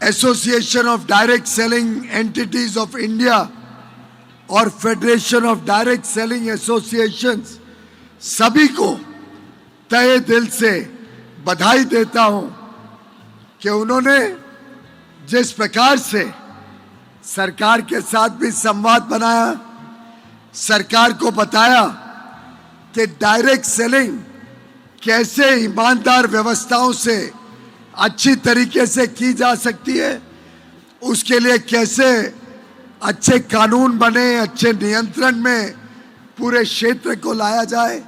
Association of direct selling entities of India और federation of direct selling associations सभी को तहे दिल से बधाई देता हूं कि उन्होंने जिस प्रकार से सरकार के साथ भी संवाद बनाया, सरकार को बताया कि डायरेक्ट सेलिंग कैसे ईमानदार व्यवस्थाओं से अच्छी तरीके से की जा सकती है, उसके लिए कैसे अच्छे कानून बने, अच्छे नियंत्रण में पूरे क्षेत्र को लाया जाए।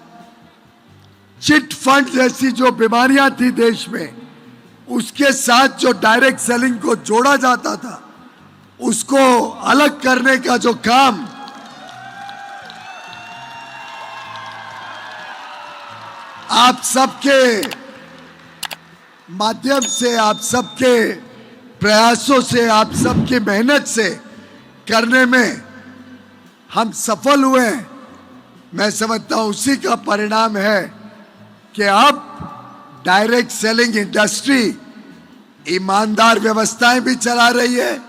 चिट फंड जैसी जो बीमारियां थी देश में, उसके साथ जो डायरेक्ट सेलिंग को जोड़ा जाता था, उसको अलग करने का जो काम आप सबके माध्यम से, आप सबके प्रयासों से, आप सबकी मेहनत से करने में हम सफल हुए हैं। मैं समझता हूं उसी का परिणाम है कि अब डायरेक्ट सेलिंग इंडस्ट्री ईमानदार व्यवस्थाएं भी चला रही है,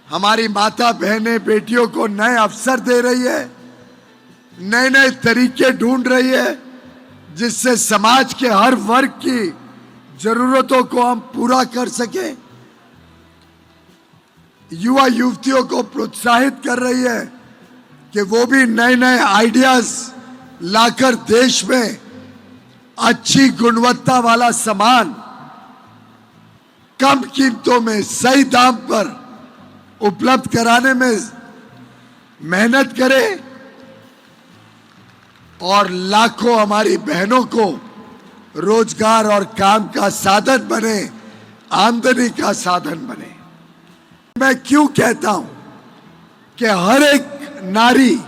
हमारी माता बहनें बेटियों को नए अवसर दे रही है, नए नए तरीके ढूंढ रही है जिससे समाज के हर वर्ग की जरूरतों को हम पूरा कर सके। युवा युवतियों को प्रोत्साहित कर रही है कि वो भी नए नए आइडियाज लाकर देश में अच्छी गुणवत्ता वाला सामान कम कीमतों में सही दाम पर उपलब्ध कराने में मेहनत करे और लाखों हमारी बहनों को रोजगार और काम का साधन बने, आमदनी का साधन बने। मैं क्यों कहता हूं कि हर एक नारी,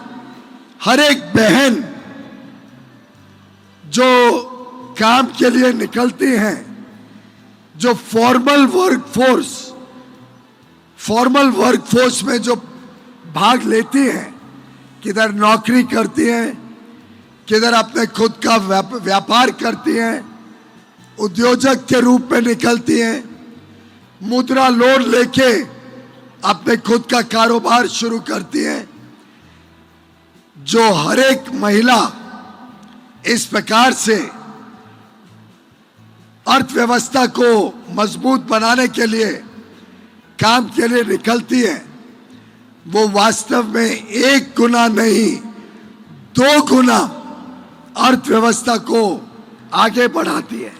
हर एक बहन जो काम के लिए निकलती हैं, जो फॉर्मल वर्कफोर्स में जो भाग लेती हैं, किधर नौकरी करती हैं, किधर अपने खुद का व्यापार करती हैं, उद्योजक के रूप में निकलती हैं, मुद्रा लोन लेके अपने खुद का कारोबार शुरू करती हैं, जो हर एक महिला इस प्रकार से अर्थव्यवस्था को मजबूत बनाने के लिए, काम के लिए निकलती है, वो वास्तव में 1 गुना नहीं 2 गुना अर्थव्यवस्था को आगे बढ़ाती है।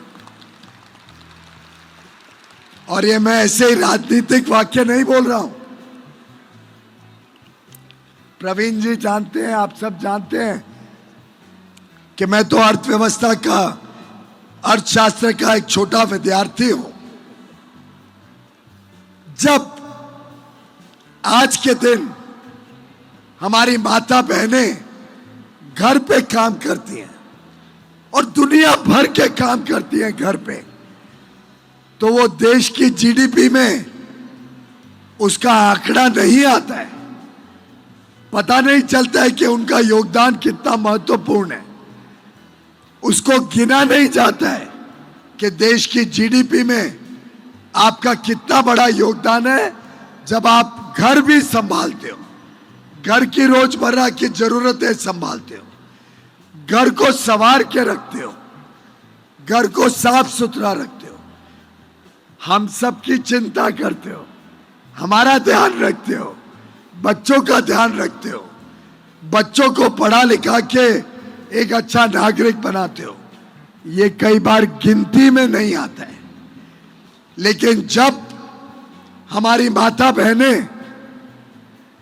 और ये मैं ऐसे ही राजनीतिक वाक्य नहीं बोल रहा हूं। प्रवीण जी जानते हैं, आप सब जानते हैं कि मैं तो अर्थव्यवस्था का, अर्थशास्त्र का एक छोटा विद्यार्थी हूं। जब आज के दिन हमारी माता बहनें घर पे काम करती हैं और दुनिया भर के काम करती हैं घर पे, तो वो देश की जीडीपी में उसका आंकड़ा नहीं आता है, पता नहीं चलता है कि उनका योगदान कितना महत्वपूर्ण है। उसको गिना नहीं जाता है कि देश की जीडीपी में आपका कितना बड़ा योगदान है जब आप घर भी संभालते हो, घर की रोजमर्रा की जरूरतें संभालते हो, घर को संवार के रखते हो, घर को साफ सुथरा रखते हो, हम सब की चिंता करते हो, हमारा ध्यान रखते हो, बच्चों का ध्यान रखते हो, बच्चों को पढ़ा लिखा के एक अच्छा नागरिक बनाते हो। ये कई बार गिनती में नहीं आता है, लेकिन जब हमारी माता बहनें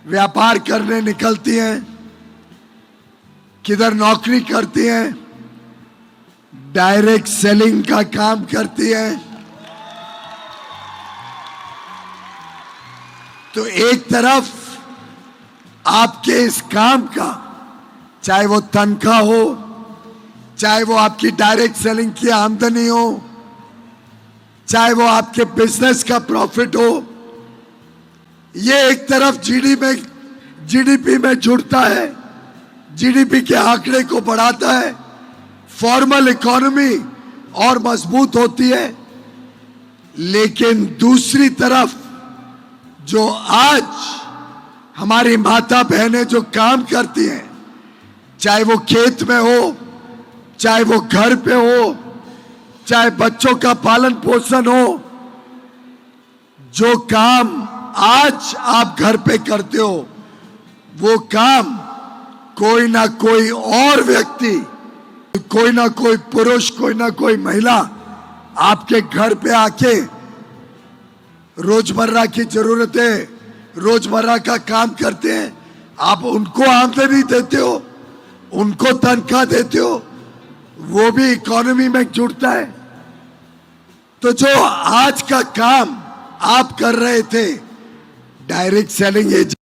व्यापार करने निकलती हैं, किधर नौकरी करती हैं, डायरेक्ट सेलिंग का काम करती हैं, तो एक तरफ आपके इस काम का, चाहे वो तनख्वाह हो, चाहे वो आपकी डायरेक्ट सेलिंग की आमदनी हो, चाहे वो आपके बिजनेस का प्रॉफिट हो, ये एक तरफ जीडीपी में जुड़ता है, जीडीपी के आंकड़े को बढ़ाता है, फॉर्मल इकोनॉमी और मजबूत होती है। लेकिन दूसरी तरफ जो आज हमारी माता बहनें जो काम करती हैं, चाहे वो खेत में हो, चाहे वो घर पे हो, चाहे बच्चों का पालन पोषण हो, जो काम आज आप घर पे करते हो वो काम कोई ना कोई और व्यक्ति, कोई ना कोई पुरुष, कोई ना कोई महिला आपके घर पे आके रोजमर्रा की जरूरतें, रोजमर्रा का काम करते हैं। आप उनको आमदनी देते हो, उनको तनख्वाह देते हो, वो भी इकोनॉमी में जुड़ता है। तो जो आज का काम आप कर रहे थे, डायरेक्ट सेलिंग एजेंट